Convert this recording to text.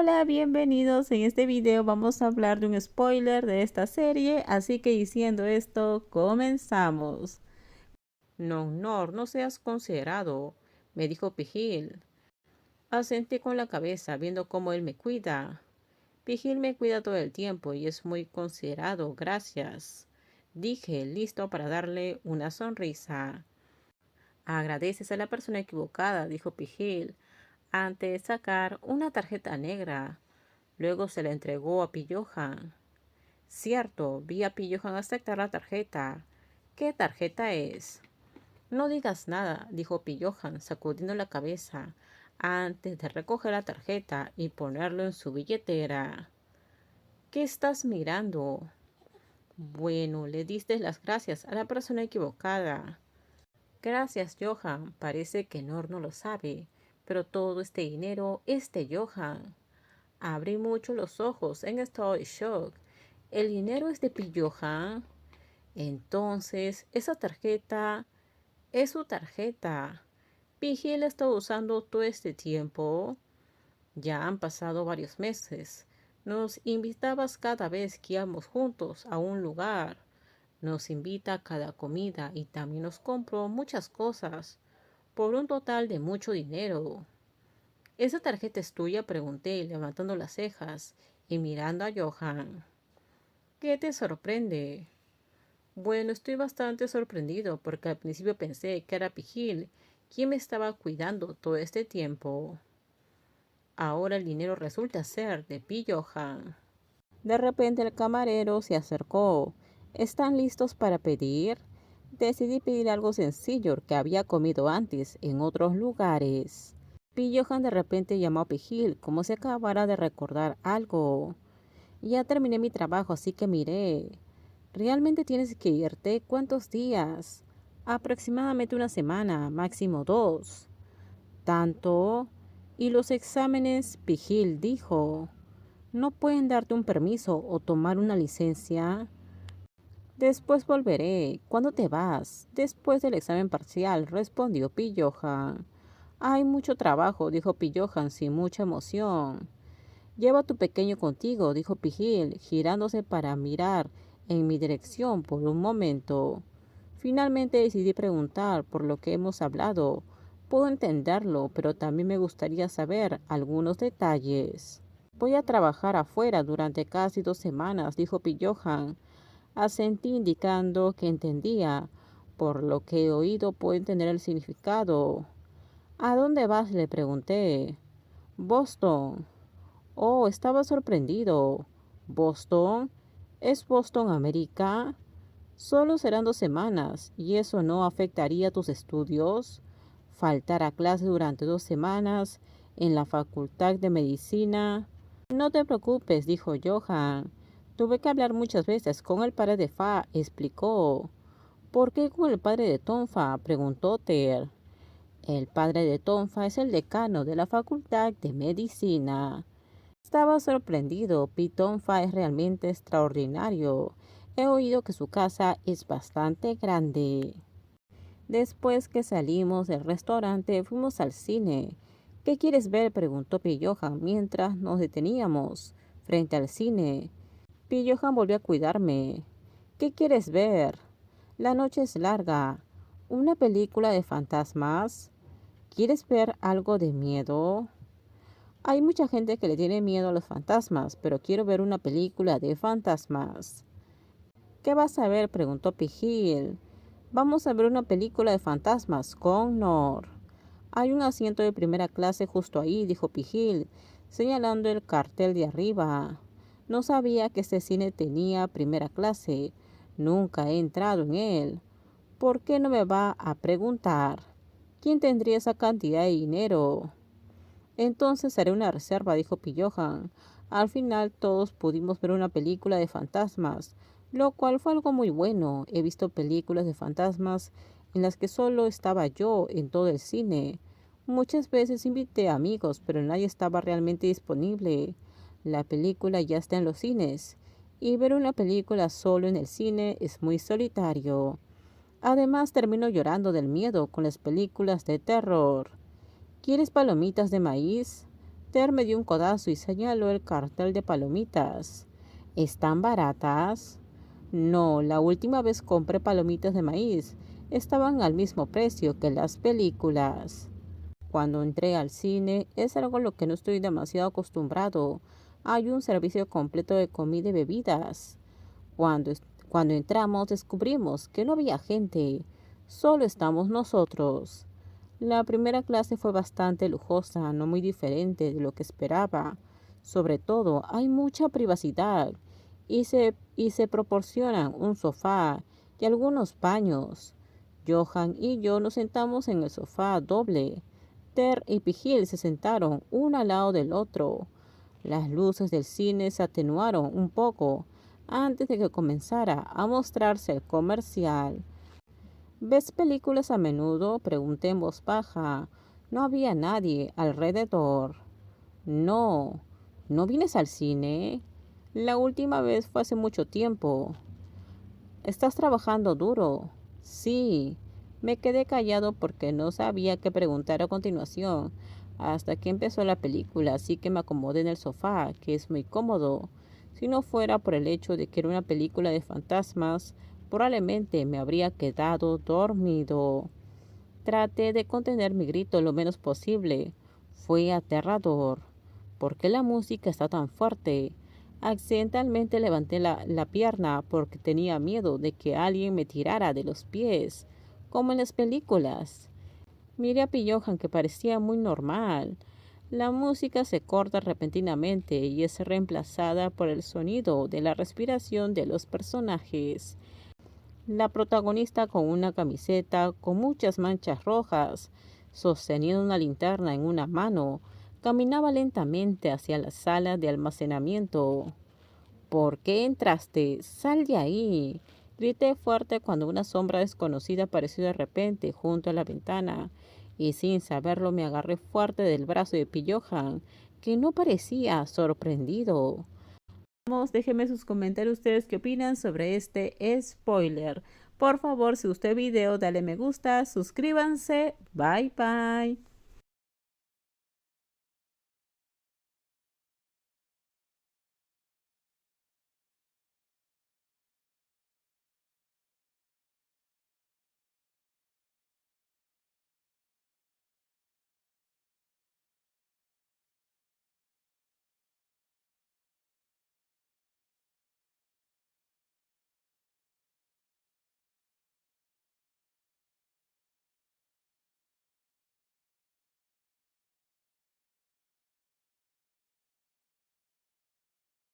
Hola, bienvenidos. En este video vamos a hablar de un spoiler de esta serie, así que diciendo esto, comenzamos. No, no seas considerado, me dijo Pijil. Asentí con la cabeza viendo cómo él me cuida. Pijil me cuida todo el tiempo y es muy considerado, gracias. Dije, listo para darle una sonrisa. Agradeces a la persona equivocada, dijo Pijil, antes de sacar una tarjeta negra. Luego se la entregó a Pillohan. Cierto, vi a Pillohan aceptar la tarjeta. ¿Qué tarjeta es? No digas nada, dijo Pillohan, sacudiendo la cabeza, antes de recoger la tarjeta y ponerlo en su billetera. ¿Qué estás mirando? Bueno, le diste las gracias a la persona equivocada. Gracias, Johan. Parece que Nor no lo sabe, pero todo este dinero es de Johan. Abrí mucho los ojos en estado de shock. ¿El dinero es de Pillohan? Entonces, esa tarjeta es su tarjeta. Pijil la está usando todo este tiempo. Ya han pasado varios meses. Nos invitabas cada vez que íbamos juntos a un lugar. Nos invita a cada comida y también nos compró muchas cosas por un total de mucho dinero. ¿Esa tarjeta es tuya?, pregunté, levantando las cejas y mirando a Johan. ¿Qué te sorprende? Bueno, estoy bastante sorprendido porque al principio pensé que era Pijil quien me estaba cuidando todo este tiempo. Ahora el dinero resulta ser de Johan. De repente el camarero se acercó. ¿Están listos para pedir? Decidí pedir algo sencillo que había comido antes en otros lugares. Johan de repente llamó a Pijil como si acabara de recordar algo. Ya terminé mi trabajo, así que miré. ¿Realmente tienes que irte? ¿Cuántos días? Aproximadamente una semana, máximo 2. ¿Tanto? ¿Y los exámenes? Pijil dijo. ¿No pueden darte un permiso o tomar una licencia? Después volveré. ¿Cuándo te vas? Después del examen parcial, respondió Pillohan. Hay mucho trabajo, dijo Pillohan sin mucha emoción. Lleva a tu pequeño contigo, dijo Pijil, girándose para mirar en mi dirección por un momento. Finalmente decidí preguntar por lo que hemos hablado. Puedo entenderlo, pero también me gustaría saber algunos detalles. Voy a trabajar afuera durante casi 2 semanas, dijo Pillohan. Asentí indicando que entendía. Por lo que he oído puedo entender el significado. ¿A dónde vas?, le pregunté. Boston. Oh, estaba sorprendido. ¿Boston? ¿Es Boston, América? Solo serán 2 semanas, ¿y eso no afectaría tus estudios? ¿Faltar a clase durante 2 semanas en la Facultad de Medicina? No te preocupes, dijo Johan. Tuve que hablar muchas veces con el padre de Fa, explicó. ¿Por qué con el padre de Tonfa?, preguntó Ter. El padre de Tonfa es el decano de la Facultad de Medicina. Estaba sorprendido. Tonfa es realmente extraordinario. He oído que su casa es bastante grande. Después que salimos del restaurante, fuimos al cine. ¿Qué quieres ver?, preguntó Pillohan mientras nos deteníamos frente al cine. Pillohan volvió a cuidarme. ¿Qué quieres ver? La noche es larga. ¿Una película de fantasmas? ¿Quieres ver algo de miedo? Hay mucha gente que le tiene miedo a los fantasmas, pero quiero ver una película de fantasmas. ¿Qué vas a ver?, preguntó Pijil. Vamos a ver una película de fantasmas con Nor. Hay un asiento de primera clase justo ahí, dijo Pijil, señalando el cartel de arriba. No sabía que este cine tenía primera clase. Nunca he entrado en él. ¿Por qué no me va a preguntar? ¿Quién tendría esa cantidad de dinero? Entonces haré una reserva, dijo Pillohan. Al final todos pudimos ver una película de fantasmas, lo cual fue algo muy bueno. He visto películas de fantasmas en las que solo estaba yo en todo el cine. Muchas veces invité a amigos, pero nadie estaba realmente disponible. La película ya está en los cines, y ver una película solo en el cine es muy solitario. Además, termino llorando del miedo con las películas de terror. ¿Quieres palomitas de maíz? Ter me dio un codazo y señaló el cartel de palomitas. ¿Están baratas? No, la última vez compré palomitas de maíz. Estaban al mismo precio que las películas. Cuando entré al cine es algo a lo que no estoy demasiado acostumbrado. Hay un servicio completo de comida y bebidas. Cuando entramos descubrimos que no había gente, solo estamos nosotros. La primera clase fue bastante lujosa, no muy diferente de lo que esperaba. Sobre todo, hay mucha privacidad y se proporcionan un sofá y algunos baños. Johan y yo nos sentamos en el sofá doble. Ter y Pigil se sentaron uno al lado del otro. Las luces del cine se atenuaron un poco antes de que comenzara a mostrarse el comercial. ¿Ves películas a menudo? Pregunté en voz baja. No había nadie alrededor. No, ¿no vienes al cine? La última vez fue hace mucho tiempo. ¿Estás trabajando duro? Sí. Me quedé callado porque no sabía qué preguntar a continuación, hasta que empezó la película, así que me acomodé en el sofá, que es muy cómodo. Si no fuera por el hecho de que era una película de fantasmas, probablemente me habría quedado dormido. Traté de contener mi grito lo menos posible. Fue aterrador. ¿Por qué la música está tan fuerte? Accidentalmente levanté la pierna porque tenía miedo de que alguien me tirara de los pies, como en las películas. Miré a Pillohan, que parecía muy normal. La música se corta repentinamente y es reemplazada por el sonido de la respiración de los personajes. La protagonista, con una camiseta con muchas manchas rojas, sosteniendo una linterna en una mano, caminaba lentamente hacia la sala de almacenamiento. ¿Por qué entraste? ¡Sal de ahí! Grité fuerte cuando una sombra desconocida apareció de repente junto a la ventana, y sin saberlo me agarré fuerte del brazo de Pillohan, que no parecía sorprendido. Vamos, déjenme sus comentarios ustedes qué opinan sobre este spoiler. Por favor, si gustó el video, dale me gusta, suscríbanse. Bye bye.